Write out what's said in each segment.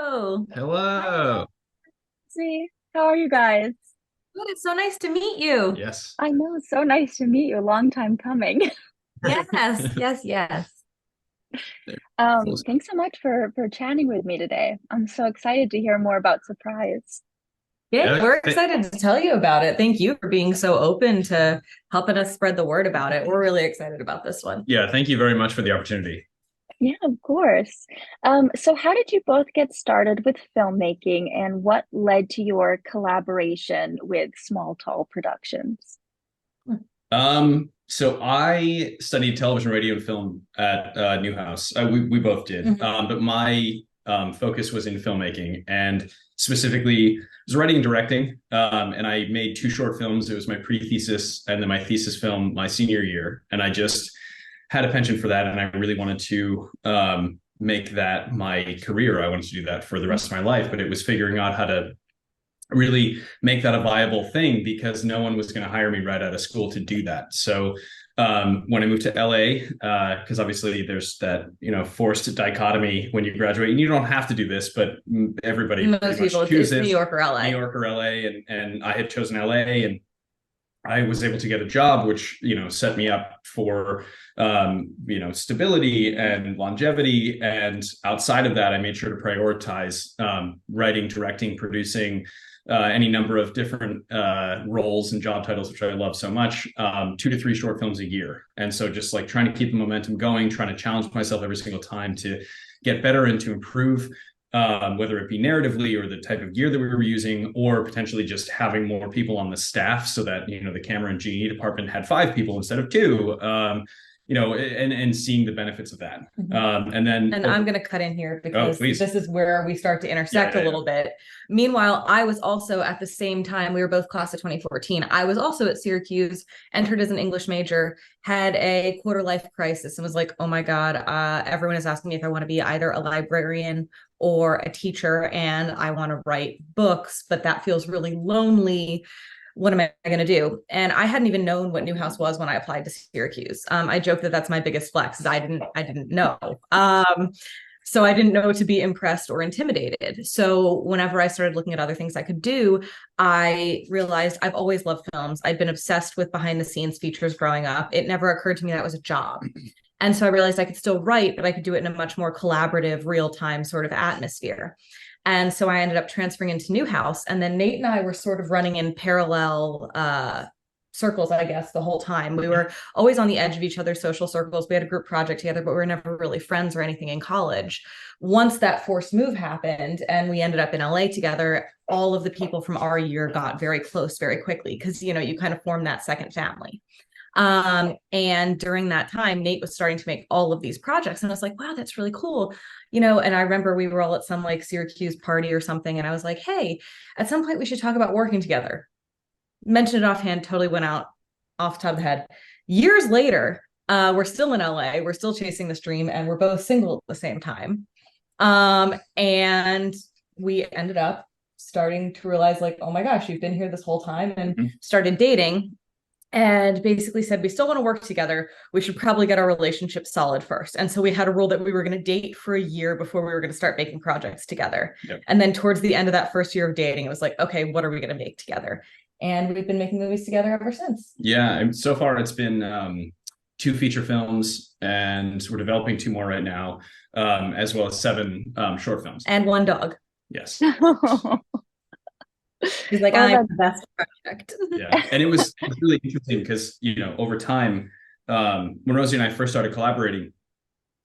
Hello. Hello. See, how are you guys? Good. It's so nice to meet you. Yes. I know, it's so nice to meet you. Long time coming. Yes, yes, yes. Full- Thanks so much for chatting with me today. I'm so excited to hear more about Surprise. Yeah, Yeah. we're excited to tell you about it. Thank you for being so open to helping us spread the word about it. We're really excited about this one. Yeah. Thank you very much for the opportunity. Yeah, of course. So how did you both get started with filmmaking and what led to your collaboration with Small Tall Productions? So I studied television, radio, and film at Newhouse. We both did. Mhm. But my focus was in filmmaking and specifically was writing and directing. And I made two short films. It was my pre-thesis and then my thesis film my senior year. And I just had a penchant for that, and I really wanted to make that my career. I wanted to do that for the rest of my life, but it was figuring out how to really make that a viable thing because no one was going to hire me right out of school to do that. So when I moved to LA, because obviously there's that forced dichotomy when you graduate, and you don't have to do this, but everybody Most pretty much people, it's New chooses York or New LA. York or LA, and I had chosen LA, and I was able to get a job, which set me up for stability and longevity. And outside of that, I made sure to prioritize writing, directing, producing any number of different roles and job titles, which I love so much. 2 to 3 short films a year, and so just like trying to keep the momentum going, trying to challenge myself every single time to get better and to improve, whether it be narratively or the type of gear that we were using, or potentially just having more people on the staff so that the camera and G&E department had 5 people instead of 2. And seeing the benefits of that. And then, And I'm going to cut in here oh, because please, this is where we start to yeah, intersect yeah, a yeah. little bit. Meanwhile, I was also at the same time, we were both class of 2014. I was also at Syracuse, entered as an English major, had a quarter life crisis, and was like, oh my God, everyone is asking me if I want to be either a librarian or a teacher, and I want to write books, but that feels really lonely. What am I going to do? And I hadn't even known what Newhouse was when I applied to Syracuse. I joke that that's my biggest flex. I didn't know. So I didn't know to be impressed or intimidated. So whenever I started looking at other things I could do, I realized I've always loved films. I'd been obsessed with behind the scenes features growing up. It never occurred to me that was a job. And so I realized I could still write, but I could do it in a much more collaborative, real time sort of atmosphere. And so I ended up transferring into Newhouse. And then Nate and I were sort of running in parallel circles, I guess, the whole time. We were always on the edge of each other's social circles. We had a group project together, but we were never really friends or anything in college. Once that forced move happened and we ended up in LA together, all of the people from our year got very close very quickly because, you kind of form that second family. And during that time, Nate was starting to make all of these projects. And I was like, wow, that's really cool. And I remember we were all at some like Syracuse party or something. And I was like, hey, at some point we should talk about working together. Mentioned it offhand, totally went out off the top of the head. Years later, we're still in LA. We're still chasing this dream and we're both single at the same time. And we ended up starting to realize like, oh my gosh, you've been here this whole time, and started dating and basically said we still want to work together. We should probably get our relationship solid first. And so we had a rule that we were going to date for a year before we were going to start making projects together. Yep. And then towards the end of that first year of dating, it was like, okay, what are we going to make together? And we've been making movies together ever since. Yeah. And so far, it's been 2 feature films, and we're developing 2 more right now, as well as 7 short films. And 1 dog. Yes. He's like, Well, I'm the best project. Yeah. And it was really interesting because, over time, when Rosie and I first started collaborating,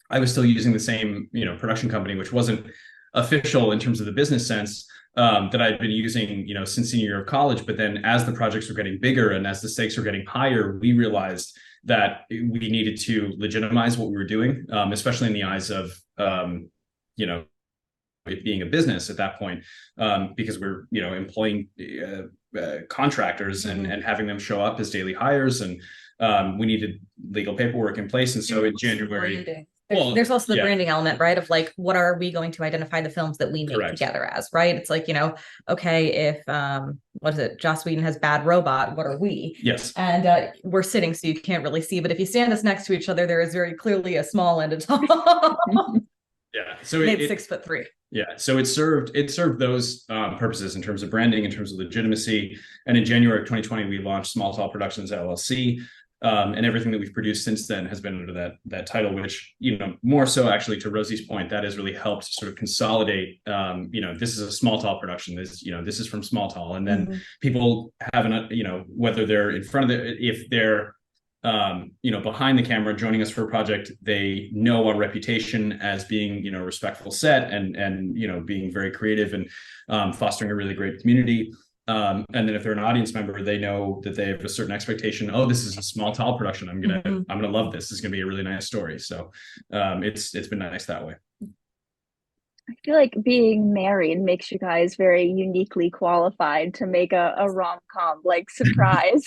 I was still using the same, production company, which wasn't official in terms of the business sense, that I'd been using, since senior year of college. But then as the projects were getting bigger and as the stakes were getting higher, we realized that we needed to legitimize what we were doing, especially in the eyes of, it being a business at that point, because we're employing contractors and having them show up as daily hires, and we needed legal paperwork in place. And so in January, there's also the branding element, right? Of like, what are we going to identify the films that we make Correct. together as, right? It's like, okay, if what is it, Joss Whedon has Bad Robot, what are we? Yes. And we're sitting, so you can't really see, but if you stand us next to each other, there is very clearly a small and a tall. Yeah. So it's 6'3". Yeah, so it served those purposes in terms of branding, in terms of legitimacy. And in January of 2020, we launched Small Tall Productions LLC, and everything that we've produced since then has been under that title. Which, more so actually, to Rosie's point, that has really helped sort of consolidate. This is a Small Tall production. This is from Small Tall, and then people have whether they're in front of if they're behind the camera joining us for a project, they know our reputation as being, respectful set and being very creative and fostering a really great community. And then if they're an audience member, they know that they have a certain expectation. Oh, this is a Small Tall production. I'm gonna love this. This is gonna be a really nice story. So it's been nice that way. I feel like being married makes you guys very uniquely qualified to make a rom-com like Surprise.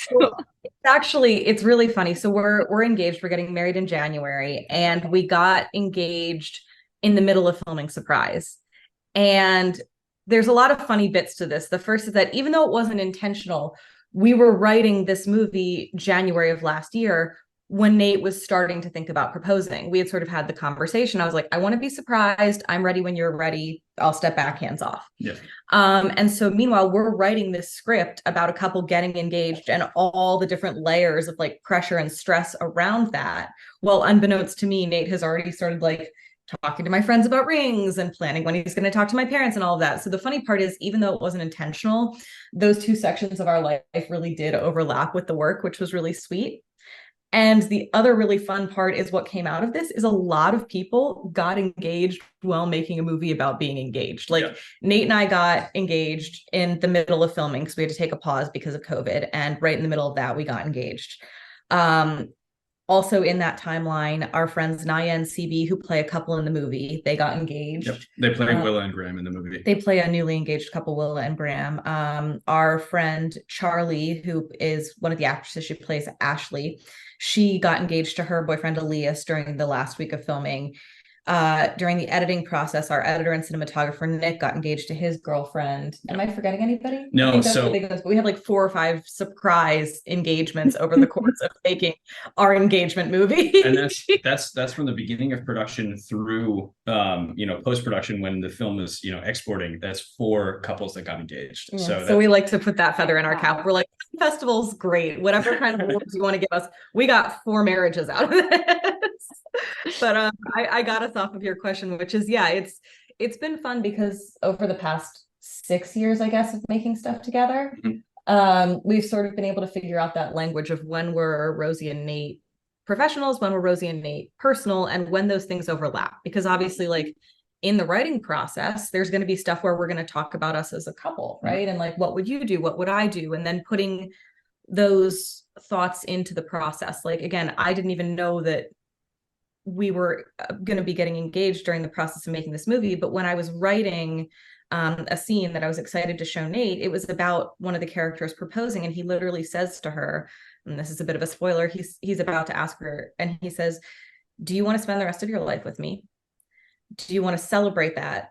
It's really funny. So we're engaged. We're getting married in January, and we got engaged in the middle of filming Surprise. And there's a lot of funny bits to this. The first is that even though it wasn't intentional, we were writing this movie January of last year when Nate was starting to think about proposing. We had sort of had the conversation. I was like, I want to be surprised. I'm ready when you're ready. I'll step back, hands off. Yeah. And so meanwhile, we're writing this script about a couple getting engaged and all the different layers of like pressure and stress around that. Well, unbeknownst to me, Nate has already started like talking to my friends about rings and planning when he's going to talk to my parents and all of that. So the funny part is, even though it wasn't intentional, those two sections of our life really did overlap with the work, which was really sweet. And the other really fun part is what came out of this is a lot of people got engaged while making a movie about being engaged. Like Nate and I got engaged in the middle of filming because we had to take a pause because of COVID. And right in the middle of that, we got engaged. Also in that timeline, our friends Naya and CB, who play a couple in the movie, they got engaged. Yep. They play Willa and Graham in the movie. They play a newly engaged couple, Willa and Graham. Our friend Charlie, who is one of the actresses, she plays Ashley. She got engaged to her boyfriend Elias during the last week of filming. During the editing process, our editor and cinematographer Nick got engaged to his girlfriend. Am I forgetting anybody? No, I think that's what they go, but we had like 4 or 5 surprise engagements over the course of making our engagement movie. And that's from the beginning of production through post-production when the film is exporting. That's 4 couples that got engaged. Yeah, so we like to put that feather in our cap. We're like, festival's great. Whatever kind of awards you want to give us, we got 4 marriages out of this. But I got us off of your question, which is, it's been fun because over the past 6 years, I guess, of making stuff together, we've sort of been able to figure out that language of when we're Rosie and Nate professionals, when we're Rosie and Nate personal, and when those things overlap. Because obviously, like in the writing process, there's going to be stuff where we're going to talk about us as a couple, right? And like, what would you do? What would I do? And then putting those thoughts into the process. Like, again, I didn't even know that we were going to be getting engaged during the process of making this movie. But when I was writing a scene that I was excited to show Nate, it was about one of the characters proposing. And he literally says to her, and this is a bit of a spoiler, he's about to ask her, and he says, do you want to spend the rest of your life with me? Do you want to celebrate that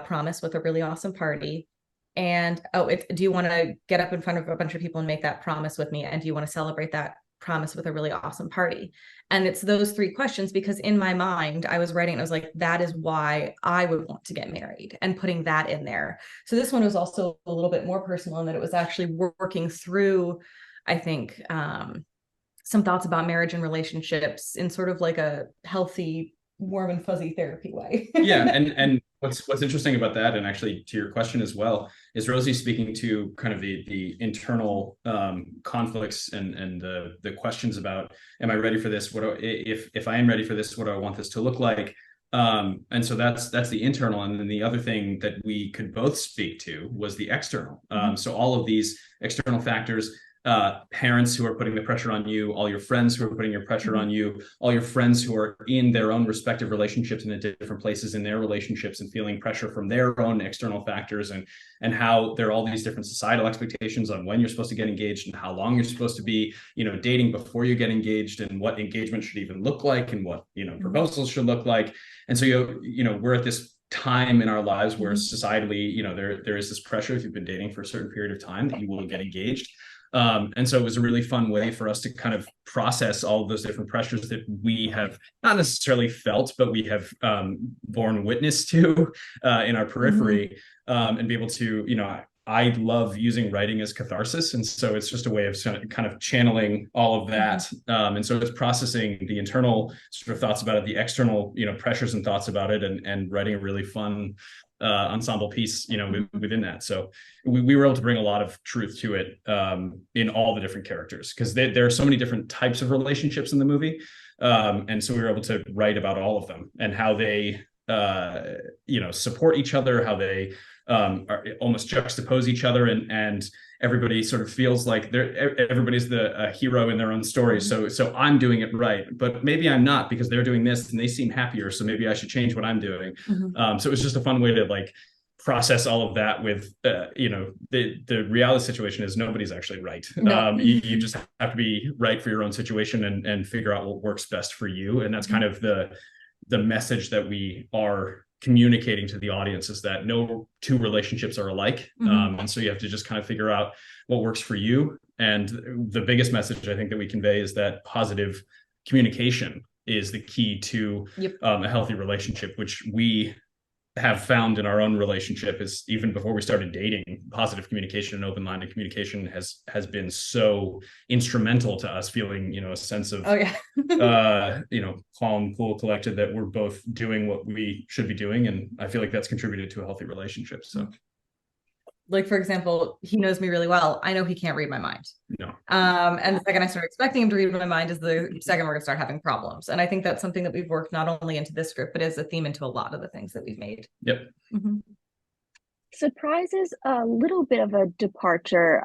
promise with a really awesome party? And do you want to get up in front of a bunch of people and make that promise with me? And do you want to celebrate that promise with a really awesome party? And it's those 3 questions, because in my mind, I was writing, and I was like, that is why I would want to get married, and putting that in there. So this one was also a little bit more personal in that it was actually working through, I think, some thoughts about marriage and relationships in sort of like a healthy, warm and fuzzy therapy way. Yeah, and what's interesting about that, and actually to your question as well, is Rosie speaking to kind of the internal conflicts and the questions about, am I ready for this? If I am ready for this, what do I want this to look like? And so that's the internal, and then the other thing that we could both speak to was the external. So all of these external factors, parents who are putting the pressure on you, all your friends who are putting your pressure on you, all your friends who are in their own respective relationships and at different places in their relationships and feeling pressure from their own external factors, and how there are all these different societal expectations on when you're supposed to get engaged and how long you're supposed to be, dating before you get engaged, and what engagement should even look like, and what, proposals should look like. And so, we're at this time in our lives where societally, there is this pressure, if you've been dating for a certain period of time, that you will get engaged. And so it was a really fun way for us to kind of process all of those different pressures that we have not necessarily felt, but we have borne witness to in our periphery, and be able to, I love using writing as catharsis. And so it's just a way of kind of channeling all of that. And so it's processing the internal sort of thoughts about it, the external, pressures and thoughts about it, and writing a really fun ensemble piece, within that. So we were able to bring a lot of truth to it in all the different characters, because there are so many different types of relationships in the movie. And so we were able to write about all of them and how they, support each other, how they almost juxtapose each other, and everybody sort of feels like everybody's the hero in their own story. So I'm doing it right, but maybe I'm not, because they're doing this and they seem happier. So maybe I should change what I'm doing. So it was just a fun way to like process all of that with, the reality situation is nobody's actually right. No. You just have to be right for your own situation and figure out what works best for you. And that's kind of the message that we are communicating to the audience, is that no two relationships are alike. And so you have to just kind of figure out what works for you. And the biggest message I think that we convey is that positive communication is the key to a healthy relationship, which we have found in our own relationship. Is even before we started dating, positive communication and open-minded communication has been so instrumental to us feeling, a sense of calm, cool, collected, that we're both doing what we should be doing. And I feel like that's contributed to a healthy relationship. So like, for example, he knows me really well. I know he can't read my mind. No. And the second I start expecting him to read my mind is the second we're going to start having problems. And I think that's something that we've worked not only into this script, but as a theme into a lot of the things that we've made. Yep. Surprise is a little bit of a departure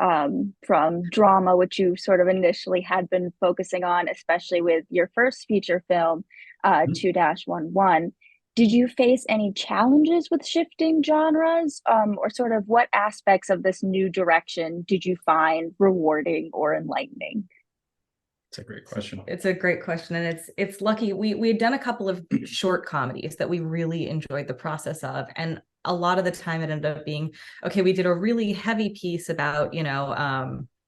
from drama, which you sort of initially had been focusing on, especially with your first feature film, 2-11. Did you face any challenges with shifting genres, or sort of what aspects of this new direction did you find rewarding or enlightening? It's a great question. It's a great question. And it's lucky. We had done a couple of short comedies that we really enjoyed the process of. And a lot of the time it ended up being, okay, we did a really heavy piece about,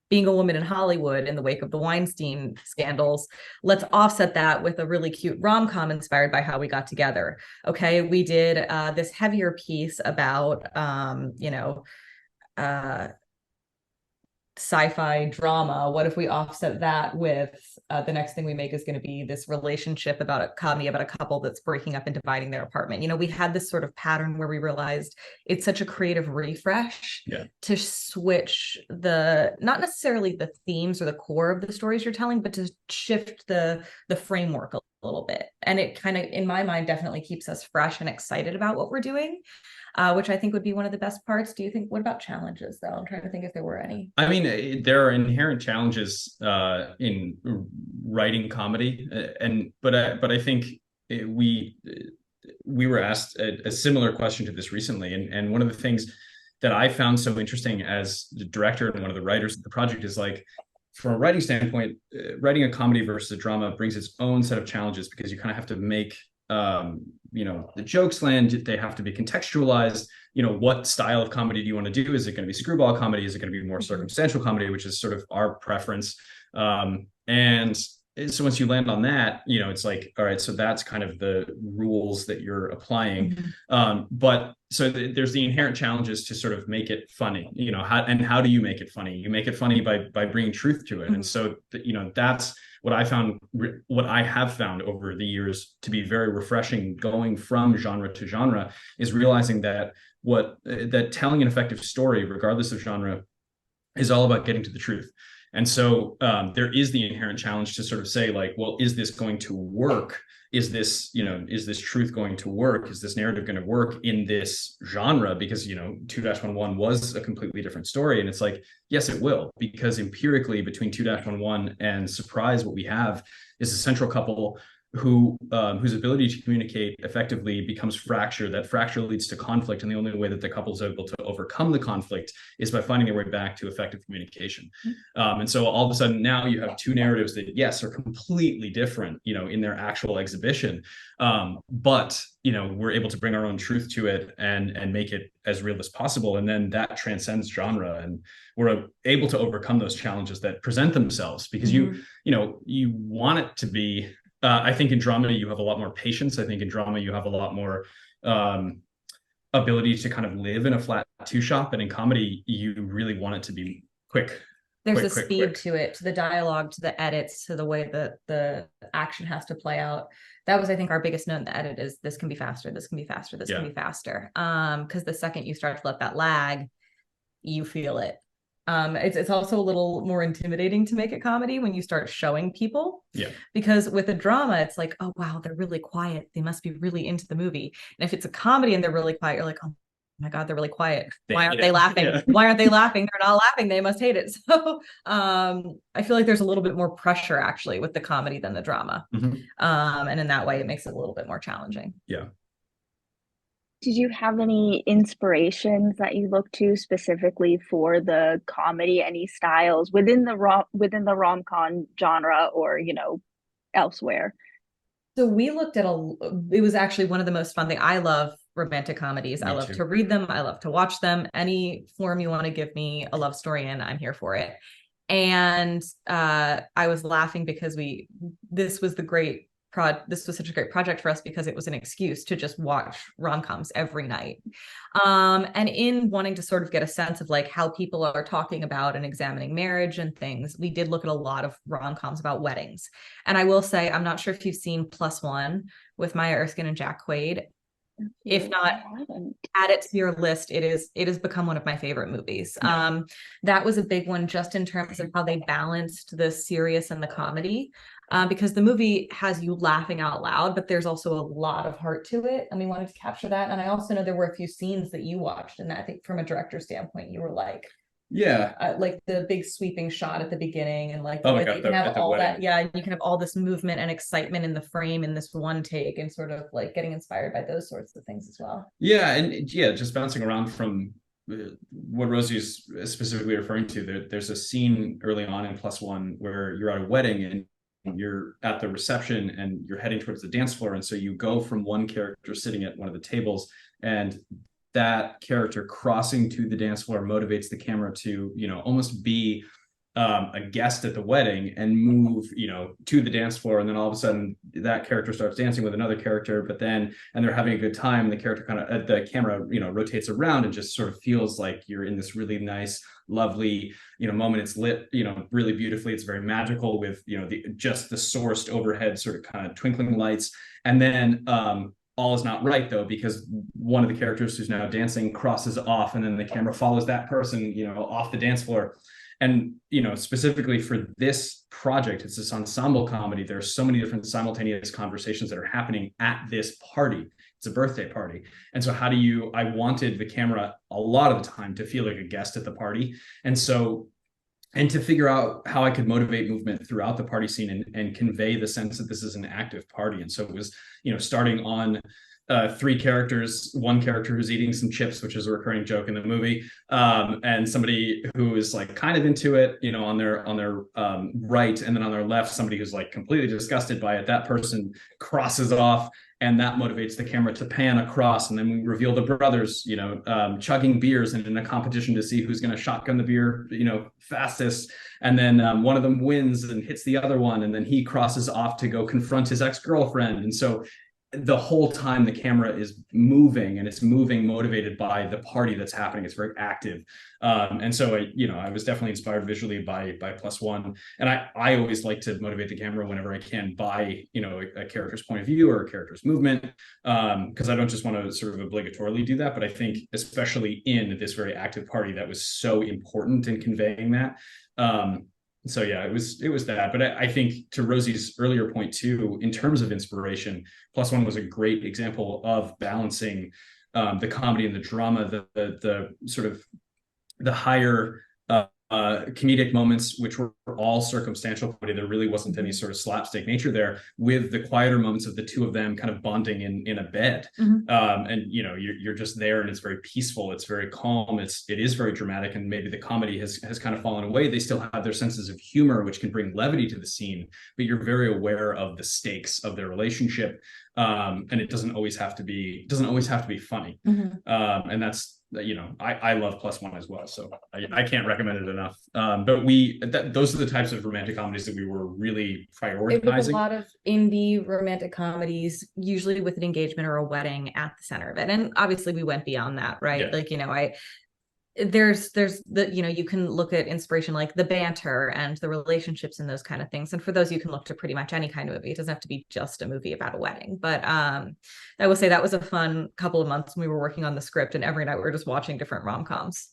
being a woman in Hollywood in the wake of the Weinstein scandals. Let's offset that with a really cute rom-com inspired by how we got together. Okay, we did this heavier piece about, sci-fi drama. What if we offset that with the next thing we make is going to be this relationship about a comedy about a couple that's breaking up and dividing their apartment. We had this sort of pattern where we realized it's such a creative refresh to switch not necessarily the themes or the core of the stories you're telling, but to shift the framework a little bit. And it kind of, in my mind, definitely keeps us fresh and excited about what we're doing. Which I think would be one of the best parts. Do you think, what about challenges though? I'm trying to think if there were any. I mean, there are inherent challenges in writing comedy. But I think we were asked a similar question to this recently. And one of the things that I found so interesting as the director and one of the writers of the project is like, from a writing standpoint, writing a comedy versus a drama brings its own set of challenges, because you kind of have to make the jokes land, they have to be contextualized. What style of comedy do you want to do? Is it going to be screwball comedy? Is it going to be more circumstantial comedy, which is sort of our preference? And so once you land on that, it's like, all right, so that's kind of the rules that you're applying. But so there's the inherent challenges to sort of make it funny, how do you make it funny? You make it funny by bringing truth to it. And so, that's what I have found over the years to be very refreshing, going from genre to genre, is realizing that that telling an effective story, regardless of genre, is all about getting to the truth. And so there is the inherent challenge to sort of say, like, well, is this going to work? Is this truth going to work? Is this narrative going to work in this genre? Because, 2-11 was a completely different story. And it's like, yes, it will, because empirically between 2-11 and Surprise, what we have is a central couple whose ability to communicate effectively becomes fractured. That fracture leads to conflict, and the only way that the couple is able to overcome the conflict is by finding their way back to effective communication. And so all of a sudden now you have two narratives that, yes, are completely different, in their actual exhibition, but we're able to bring our own truth to it and make it as real as possible, and then that transcends genre, and we're able to overcome those challenges that present themselves, because you want it to be. I think in drama, you have a lot more patience. I think in drama, you have a lot more ability to kind of live in a flat two shop. And in comedy, you really want it to be quick. There's a speed to it, to the dialogue, to the edits, to the way that the action has to play out. That was, I think, our biggest note in the edit is this can be faster, this can be faster, this can be faster. Because the second you start to let that lag, you feel it. It's also a little more intimidating to make a comedy when you start showing people. Yeah. Because with a drama, it's like, oh wow, they're really quiet. They must be really into the movie. And if it's a comedy and they're really quiet, you're like, oh my God, they're really quiet. Why aren't they laughing? Yeah. Why aren't they laughing? They're not laughing. They must hate it. So I feel like there's a little bit more pressure actually with the comedy than the drama. And in that way, it makes it a little bit more challenging. Yeah. Did you have any inspirations that you look to specifically for the comedy? Any styles within the rom-com genre, or elsewhere? So we looked at it was actually one of the most fun things. I love romantic comedies. I love to read them. I love to watch them. Any form you want to give me a love story in, I'm here for it. And I was laughing because this was such a great project for us because it was an excuse to just watch rom-coms every night. And in wanting to sort of get a sense of like how people are talking about and examining marriage and things, we did look at a lot of rom-coms about weddings. And I will say, I'm not sure if you've seen Plus One with Maya Erskine and Jack Quaid. If not, add it to your list. It has become one of my favorite movies. That was a big one just in terms of how they balanced the serious and the comedy. Because the movie has you laughing out loud, but there's also a lot of heart to it, and we wanted to capture that. And I also know there were a few scenes that you watched, and I think from a director standpoint, you were like, like the big sweeping shot at the beginning, and like you can have all that, you can have all this movement and excitement in the frame in this one take, and sort of like getting inspired by those sorts of things as well. Just bouncing around from what Rosie is specifically referring to. There's a scene early on in Plus One where you're at a wedding and you're at the reception and you're heading towards the dance floor. And so you go from one character sitting at one of the tables, and that character crossing to the dance floor motivates the camera to, almost be a guest at the wedding and move, to the dance floor. And then all of a sudden that character starts dancing with another character, and they're having a good time. The character the camera, rotates around and just sort of feels like you're in this really nice, lovely, moment. It's lit, really beautifully. It's very magical with, the sourced overhead sort of kind of twinkling lights. And then, all is not right though, because one of the characters who's now dancing crosses off, and then the camera follows that person, off the dance floor. And, specifically for this project, it's this ensemble comedy. There are so many different simultaneous conversations that are happening at this party. It's a birthday party. And so I wanted the camera a lot of the time to feel like a guest at the party. And to figure out how I could motivate movement throughout the party scene and convey the sense that this is an active party. And so it was, starting on three characters, one character who's eating some chips, which is a recurring joke in the movie, and somebody who is like kind of into it, on their right, and then on their left, somebody who's like completely disgusted by it. That person crosses off, and that motivates the camera to pan across, and then we reveal the brothers, chugging beers and in a competition to see who's going to shotgun the beer, fastest. And then one of them wins and hits the other one, and then he crosses off to go confront his ex-girlfriend. And so the whole time the camera is moving, and it's moving motivated by the party that's happening. It's very active. And so I was definitely inspired visually by Plus One. And I always like to motivate the camera whenever I can by, a character's point of view or a character's movement. Because I don't just want to sort of obligatorily do that, but I think especially in this very active party, that was so important in conveying that. So yeah, it was that. But I think to Rosie's earlier point too, in terms of inspiration, Plus One was a great example of balancing the comedy and the drama, the sort of the higher comedic moments, which were all circumstantial comedy. There really wasn't any sort of slapstick nature there, with the quieter moments of the two of them kind of bonding in a bed. And you know, you're just there, and it's very peaceful, it's very calm, it is very dramatic, and maybe the comedy has kind of fallen away. They still have their senses of humor, which can bring levity to the scene, but you're very aware of the stakes of their relationship. And it doesn't always have to be funny. And that's, you know, I love Plus One as well, so I can't recommend it enough. But those are the types of romantic comedies that we were really prioritizing. It was a lot of indie romantic comedies, usually with an engagement or a wedding at the center of it, and obviously we went beyond that, right? Yeah. Like, you know, there's the, you know, you can look at inspiration like the banter and the relationships and those kind of things, and for those you can look to pretty much any kind of movie. It doesn't have to be just a movie about a wedding. But I will say that was a fun couple of months when we were working on the script, and every night we were just watching different rom-coms.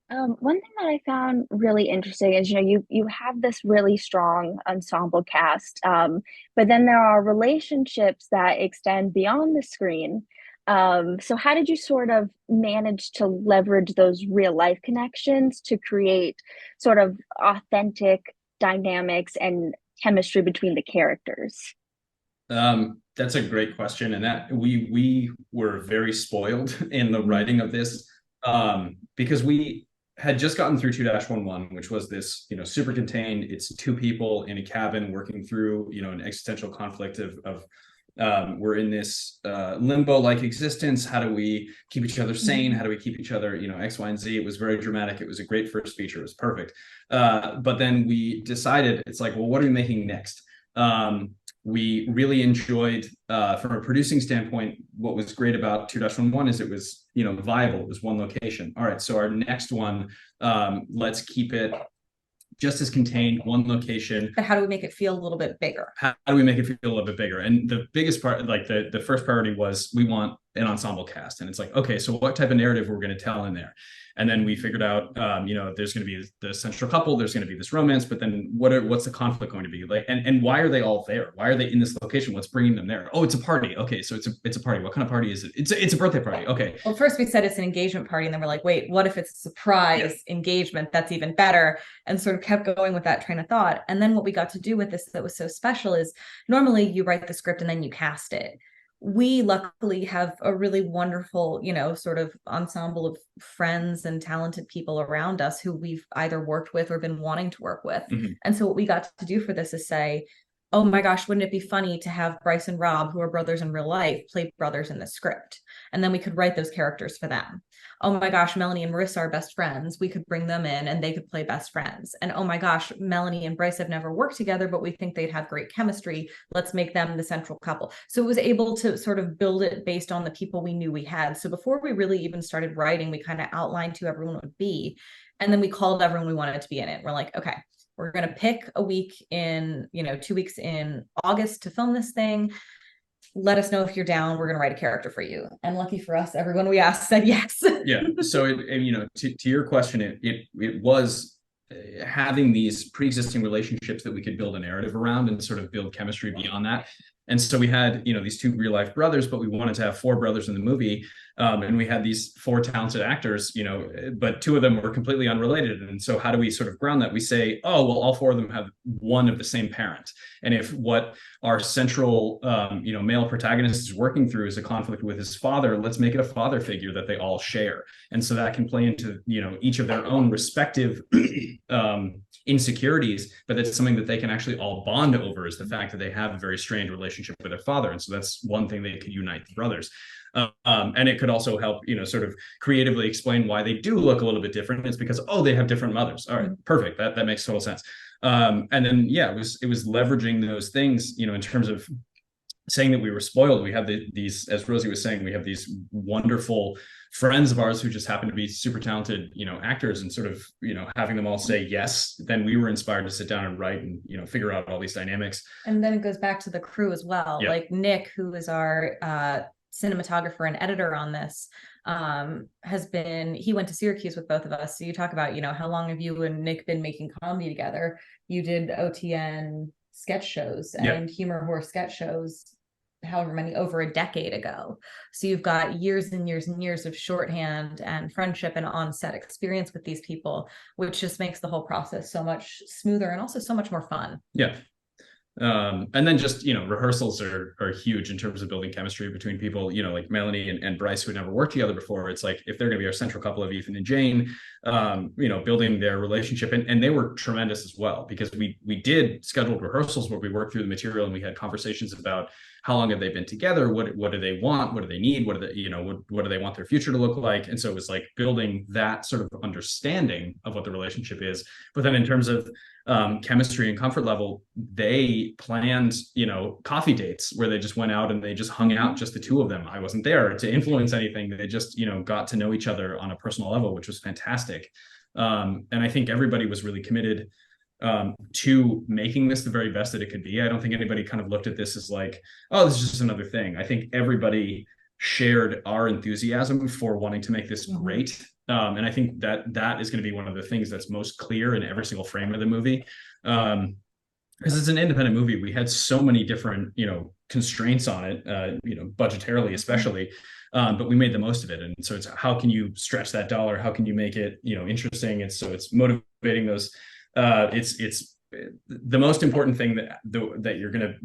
One thing that I found really interesting is, you know, you have this really strong ensemble cast, but then there are relationships that extend beyond the screen. So how did you sort of manage to leverage those real life connections to create sort of authentic dynamics and chemistry between the characters? That's a great question, and that we were very spoiled in the writing of this, because we had just gotten through 2-11, which was this, you know, super contained. It's two people in a cabin working through, you know, an existential conflict of we're in this limbo-like existence. How do we keep each other sane? How do we keep each other, you know, X, Y, and Z? It was very dramatic. It was a great first feature. It was perfect. But then we decided, it's like, well, what are we making next? We really enjoyed, from a producing standpoint, what was great about 2-11 is it was, you know, viable. It was one location. All right, so our next one, let's keep it just as contained, one location. But how do we make it feel a little bit bigger? How do we make it feel a little bit bigger? And the biggest part, like the first priority was, we want an ensemble cast. And it's like, okay, so what type of narrative we're going to tell in there? And then we figured out, you know, there's going to be the central couple, there's going to be this romance, but then what's the conflict going to be like? And why are they all there? Why are they in this location? What's bringing them there? Oh, it's a party. Okay, so it's a party. What kind of party is it? It's a birthday party. Okay. Well, first we said it's an engagement party, and then we're like, wait, what if it's a surprise engagement? That's even better. And sort of kept going with that train of thought. And then what we got to do with this that was so special is, normally you write the script and then you cast it. We luckily have a really wonderful, you know, sort of ensemble of friends and talented people around us who we've either worked with or been wanting to work with. And so what we got to do for this is say, oh my gosh, wouldn't it be funny to have Bryce and Rob, who are brothers in real life, play brothers in the script? And then we could write those characters for them. Oh my gosh, Melanie and Marissa are best friends. We could bring them in and they could play best friends. And oh my gosh, Melanie and Bryce have never worked together, but we think they'd have great chemistry. Let's make them the central couple. So it was able to sort of build it based on the people we knew we had. So before we really even started writing, we kind of outlined who everyone would be. And then we called everyone we wanted to be in it. We're like, okay, we're going to pick a week in, you know, 2 weeks in August to film this thing. Let us know if you're down. We're going to write a character for you. And lucky for us, everyone we asked said yes. Yeah. So, you know, to your question, it was having these pre-existing relationships that we could build a narrative around and sort of build chemistry beyond that. And so we had, you know, these two real life brothers, but we wanted to have 4 brothers in the movie. And we had these 4 talented actors, you know, but 2 of them were completely unrelated. And so how do we sort of ground that? We say, oh, well, all 4 of them have one of the same parent. And if what our central, you know, male protagonist is working through is a conflict with his father, let's make it a father figure that they all share. And so that can play into, you know, each of their own respective insecurities, but that's something that they can actually all bond over, is the fact that they have a very strained relationship with their father. And so that's one thing that could unite the brothers. And it could also help, you know, sort of creatively explain why they do look a little bit different. It's because, oh, they have different mothers. All right, perfect. That makes total sense. And then, yeah, it was leveraging those things, you know, in terms of saying that we were spoiled. We have these, as Rosie was saying, we have these wonderful friends of ours who just happen to be super talented, you know, actors, and sort of, you know, having them all say yes, then we were inspired to sit down and write and, you know, figure out all these dynamics. And then it goes back to the crew as well. Yeah. Like Nick, who is our cinematographer and editor on this, he went to Syracuse with both of us. So you talk about, you know, how long have you and Nick been making comedy together? You did OTN sketch shows and humor horror sketch shows however many, over a decade ago. So you've got years and years and years of shorthand and friendship and on-set experience with these people, which just makes the whole process so much smoother and also so much more fun. Yeah. And then just, rehearsals are huge in terms of building chemistry between people, like Melanie and Bryce, who had never worked together before. It's like, if they're going to be our central couple of Ethan and Jane, building their relationship, and they were tremendous as well, because we did scheduled rehearsals where we worked through the material and we had conversations about how long have they been together, what do they want, what do they need, what do they, what do they want their future to look like. And so it was like building that sort of understanding of what the relationship is. But then in terms of chemistry and comfort level, they planned, coffee dates where they just went out and they just hung out, just the two of them. I wasn't there to influence anything. They just, got to know each other on a personal level, which was fantastic. And I think everybody was really committed to making this the very best that it could be. I don't think anybody kind of looked at this as like, oh, this is just another thing. I think everybody shared our enthusiasm for wanting to make this great. And I think that is going to be one of the things that's most clear in every single frame of the movie. Because it's an independent movie. We had so many different, constraints on it, budgetarily, especially, but we made the most of it. And so it's, how can you stretch that dollar? How can you make it, interesting? It's motivating those. It's the most important thing that you're going to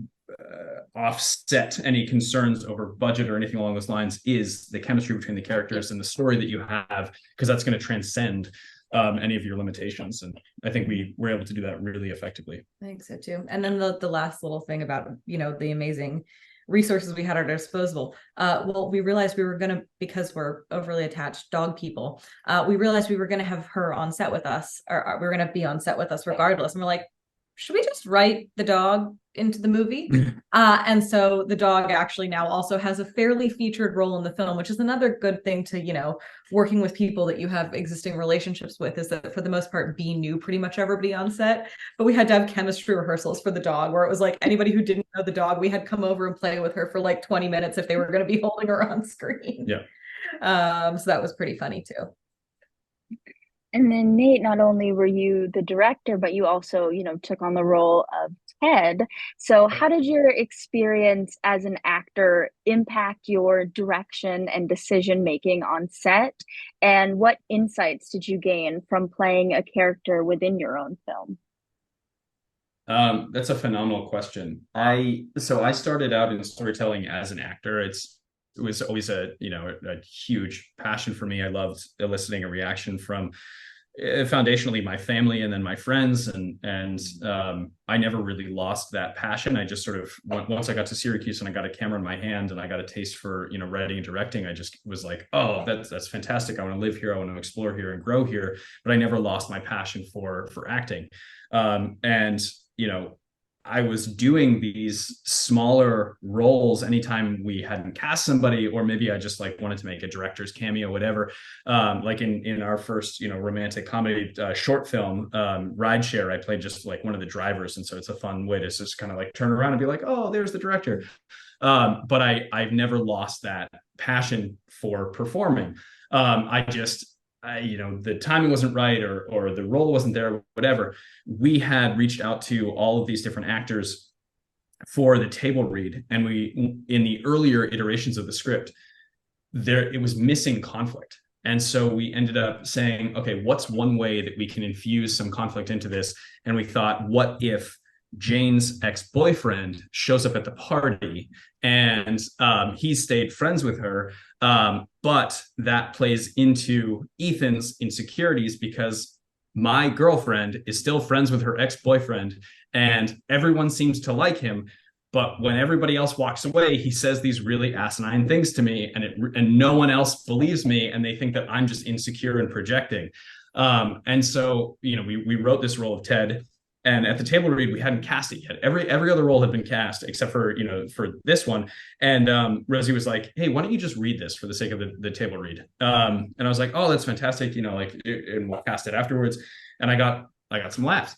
offset any concerns over budget or anything along those lines is the chemistry between the characters and the story that you have, because that's going to transcend any of your limitations. And I think we were able to do that really effectively. I think so too. And then the last little thing about, the amazing resources we had at our disposal. Well, we realized we were going to, because we're overly attached dog people, we realized we were going to have her on set with us, or we were going to be on set with us regardless. And we're like, should we just write the dog into the movie? And so the dog actually now also has a fairly featured role in the film, which is another good thing to, working with people that you have existing relationships with, is that for the most part, B knew pretty much everybody on set, but we had to have chemistry rehearsals for the dog, where it was like anybody who didn't know the dog, we had come over and play with her for like 20 minutes if they were going to be holding her on screen. Yeah. So that was pretty funny too. And then Nate, not only were you the director, but you also, took on the role of Ted. So how did your experience as an actor impact your direction and decision making on set? And what insights did you gain from playing a character within your own film? That's a phenomenal question. I started out in storytelling as an actor. It was always a huge passion for me. I loved eliciting a reaction from foundationally my family and then my friends, and I never really lost that passion. I just sort of, once I got to Syracuse and I got a camera in my hand and I got a taste for writing and directing, I just was like, oh, that's fantastic. I want to live here. I want to explore here and grow here. But I never lost my passion for acting. And I was doing these smaller roles anytime we hadn't cast somebody, or maybe I just like wanted to make a director's cameo, whatever. Like in our first, romantic comedy short film, Rideshare, I played just like one of the drivers. And so it's a fun way to just kind of like turn around and be like, oh, there's the director. But I've never lost that passion for performing. The timing wasn't right, or the role wasn't there, whatever. We had reached out to all of these different actors for the table read, and in the earlier iterations of the script, it was missing conflict. And so we ended up saying, okay, what's one way that we can infuse some conflict into this? And we thought, what if Jane's ex-boyfriend shows up at the party and he stayed friends with her, but that plays into Ethan's insecurities because my girlfriend is still friends with her ex-boyfriend and everyone seems to like him, but when everybody else walks away, he says these really asinine things to me, and no one else believes me, and they think that I'm just insecure and projecting. And so we wrote this role of Ted. And at the table read, we hadn't cast it yet. Every other role had been cast except for this one. And Rosie was like, "Hey, why don't you just read this for the sake of the table read?" And I was like, "Oh, that's fantastic!" And we'll cast it afterwards. And I got some laughs.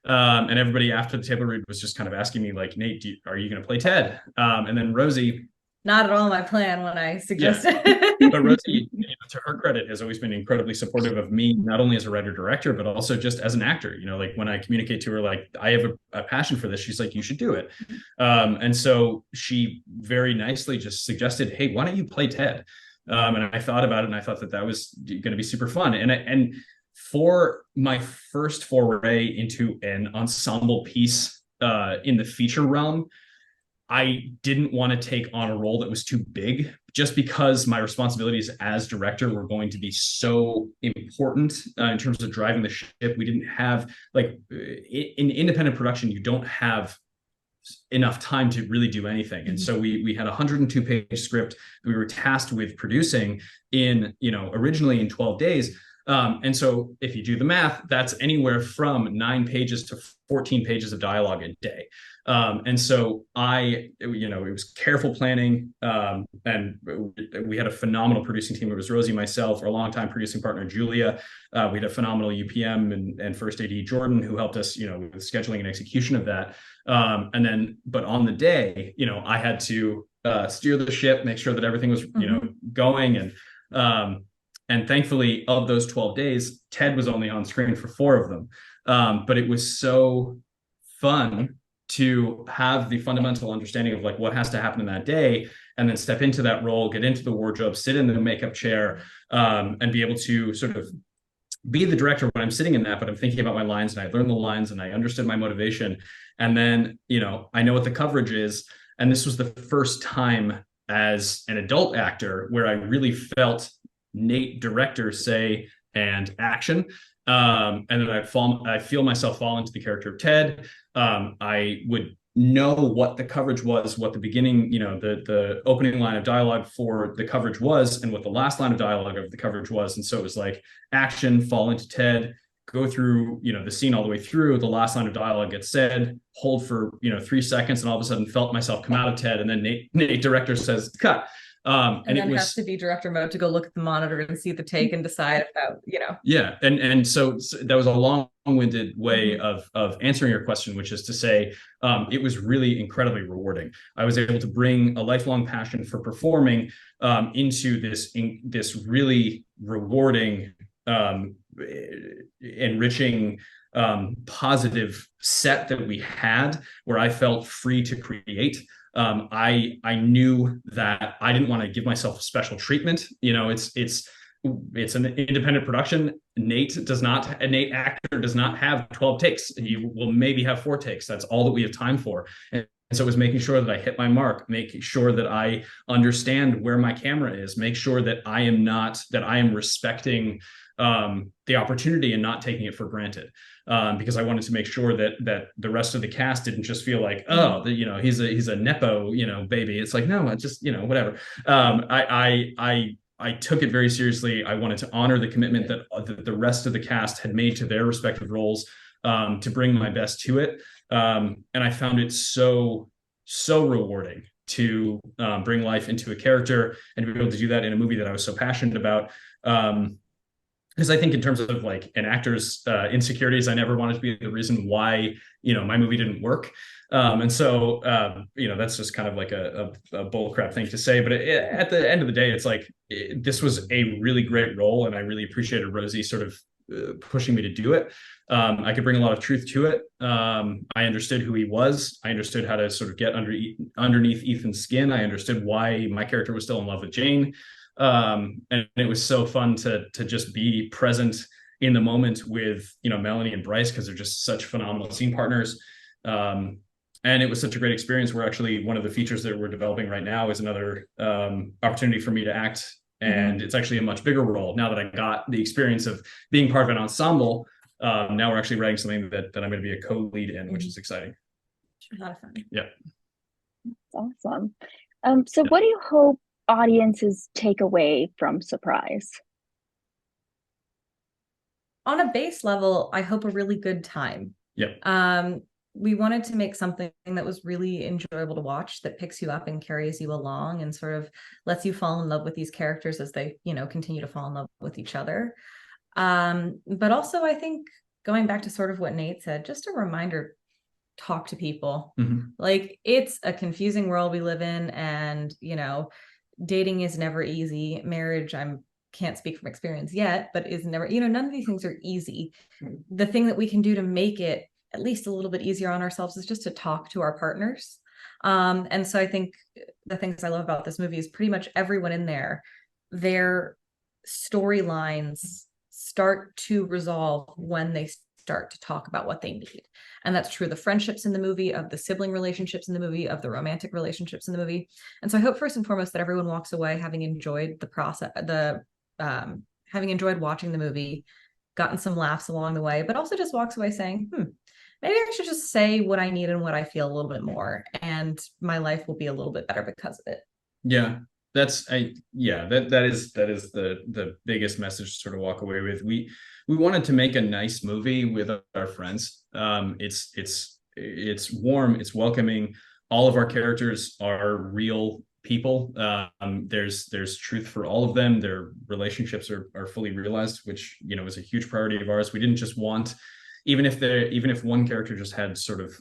And everybody after the table read was just kind of asking me like, "Nate, are you going to play Ted?" And then Rosie not at all my plan when I Yeah. suggested. But Rosie, to her credit, has always been incredibly supportive of me, not only as a writer director, but also just as an actor. Like when I communicate to her, like I have a passion for this, she's like, you should do it. And so she very nicely just suggested, hey, why don't you play Ted? And I thought about it, and I thought that was going to be super fun. And for my first foray into an ensemble piece in the feature realm, I didn't want to take on a role that was too big, just because my responsibilities as director were going to be so important in terms of driving the ship. We didn't have, like, in independent production, you don't have enough time to really do anything. And so we had a 102-page script that we were tasked with producing in, originally in 12 days. And so if you do the math, that's anywhere from 9 pages to 14 pages of dialogue a day. And so it was careful planning. And we had a phenomenal producing team. It was Rosie, myself, our longtime producing partner, Julia. We had a phenomenal UPM and first AD, Jordan, who helped us, with scheduling and execution of that. But on the day, I had to steer the ship, make sure that everything was, going. And thankfully, of those 12 days, Ted was only on screen for 4 of them. But it was so fun to have the fundamental understanding of like what has to happen in that day, and then step into that role, get into the wardrobe, sit in the makeup chair, and be able to sort of be the director when I'm sitting in that, but I'm thinking about my lines, and I learned the lines, and I understood my motivation. And then, I know what the coverage is. And this was the first time as an adult actor where I really felt Nate, director, say, and action. And then I feel myself fall into the character of Ted. I would know what the coverage was, what the beginning, the opening line of dialogue for the coverage was, and what the last line of dialogue of the coverage was. And so it was like action, fall into Ted, go through, the scene all the way through. The last line of dialogue gets said, hold for, 3 seconds, and all of a sudden felt myself come out of Ted. And then Nate director says, cut. And then it has to be director mode to go look at the monitor and see the take and decide if that, Yeah. And so that was a long-winded way of answering your question, which is to say, it was really incredibly rewarding. I was able to bring a lifelong passion for performing into this really rewarding, enriching, positive set that we had, where I felt free to create. I knew that I didn't want to give myself special treatment. It's an independent production. A Nate actor does not have 12 takes. You will maybe have 4 takes. That's all that we have time for. And so it was making sure that I hit my mark, making sure that I understand where my camera is, make sure that I am respecting the opportunity and not taking it for granted, because I wanted to make sure that the rest of the cast didn't just feel like, oh, he's a nepo, baby. It's like, no, just whatever. I took it very seriously. I wanted to honor the commitment that the rest of the cast had made to their respective roles, to bring my best to it. And I found it so rewarding to bring life into a character and to be able to do that in a movie that I was so passionate about. Because I think in terms of like an actor's insecurities, I never wanted to be the reason why, my movie didn't work. And so, that's just kind of like a bullcrap thing to say. But at the end of the day, it's like, this was a really great role. And I really appreciated Rosie sort of pushing me to do it. I could bring a lot of truth to it. I understood who he was. I understood how to sort of get underneath Ethan's skin. I understood why my character was still in love with Jane. And it was so fun to just be present in the moment with, Melanie and Bryce, because they're just such phenomenal scene partners. And it was such a great experience. Where actually one of the features that we're developing right now is another opportunity for me to act. And it's actually a much bigger role now that I got the experience of being part of an ensemble. Now we're actually writing something that I'm going to be a co-lead in, which is exciting. A lot of fun. Yeah. That's awesome. So what do you hope audiences take away from Surprise? On a base level, I hope a really good time. Yeah. We wanted to make something that was really enjoyable to watch, that picks you up and carries you along and sort of lets you fall in love with these characters as they, continue to fall in love with each other. But also, I think, going back to sort of what Nate said, just a reminder, talk to people. Mm-hmm. Like, it's a confusing world we live in, and dating is never easy. Marriage, I'm can't speak from experience yet, but is never, none of these things are easy. The thing that we can do to make it at least a little bit easier on ourselves is just to talk to our partners. And so I think the things I love about this movie is pretty much everyone in there, their storylines start to resolve when they start to talk about what they need. And that's true of the friendships in the movie, of the sibling relationships in the movie, of the romantic relationships in the movie. And so I hope first and foremost that everyone walks away having enjoyed the process, having enjoyed watching the movie, gotten some laughs along the way, but also just walks away saying, maybe I should just say what I need and what I feel a little bit more, and my life will be a little bit better because of it. Yeah, that is the biggest message to sort of walk away with. We wanted to make a nice movie with our friends. It's warm, it's welcoming. All of our characters are real people. There's truth for all of them. Their relationships are fully realized, which is a huge priority of ours. We didn't just want, even if one character just had sort of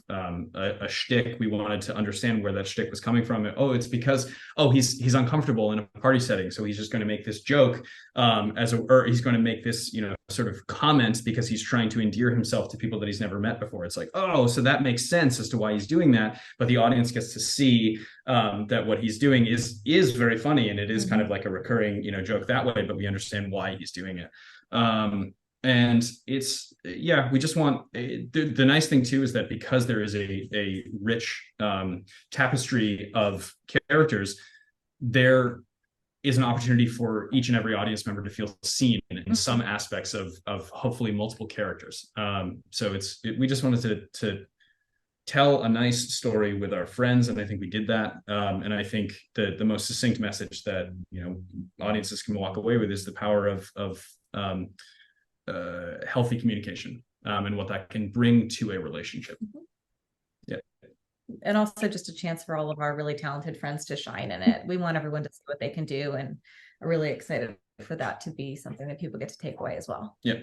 a shtick, we wanted to understand where that shtick was coming from. Oh, it's because he's uncomfortable in a party setting, so he's just going to make this joke, or he's going to make this sort of comment because he's trying to endear himself to people that he's never met before. It's like, oh, so that makes sense as to why he's doing that, but the audience gets to see that what he's doing is very funny, and it is kind of like a recurring joke that way, but we understand why he's doing it. And it's, we just want, the nice thing too is that because there is a rich tapestry of characters, there is an opportunity for each and every audience member to feel seen in some aspects of hopefully multiple characters. So we just wanted to tell a nice story with our friends, and I think we did that. And I think the most succinct message that audiences can walk away with is the power of healthy communication, and what that can bring to a relationship. Yeah. And also just a chance for all of our really talented friends to shine in it. We want everyone to see what they can do, and are really excited for that to be something that people get to take away as well. Yeah.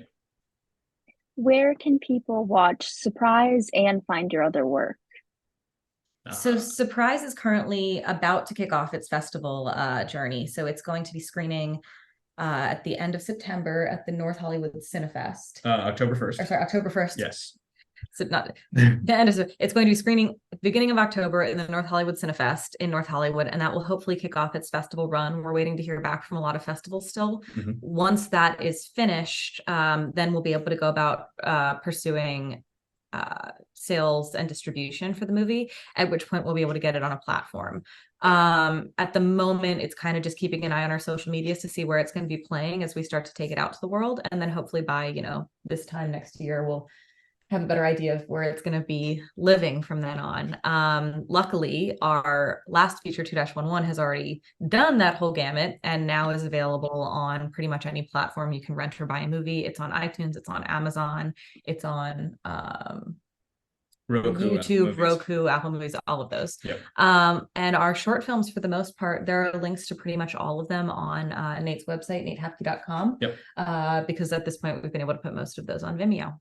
Where can people watch Surprise and find your other work? So Surprise is currently about to kick off its festival journey. So it's going to be screening at the end of September at the North Hollywood Cinefest. October 1st. Or sorry, October 1st. Yes. So not the end of it's going to be screening at the beginning of October in the North Hollywood Cinefest in North Hollywood, and that will hopefully kick off its festival run. We're waiting to hear back from a lot of festivals still. Once that is finished, then we'll be able to go about pursuing sales and distribution for the movie, at which point we'll be able to get it on a platform. At the moment, it's kind of just keeping an eye on our social medias to see where it's going to be playing as we start to take it out to the world, and then hopefully by this time next year we'll have a better idea of where it's going to be living from then on. Luckily, our last feature 2-11 has already done that whole gamut and now is available on pretty much any platform you can rent or buy a movie. It's on iTunes, it's on Amazon, it's on YouTube, Roku, Apple Movies, all of those. Yep. And our short films, for the most part, there are links to pretty much all of them on Nate's website, natehapke.com. Yep. Because at this point, we've been able to put most of those on Vimeo.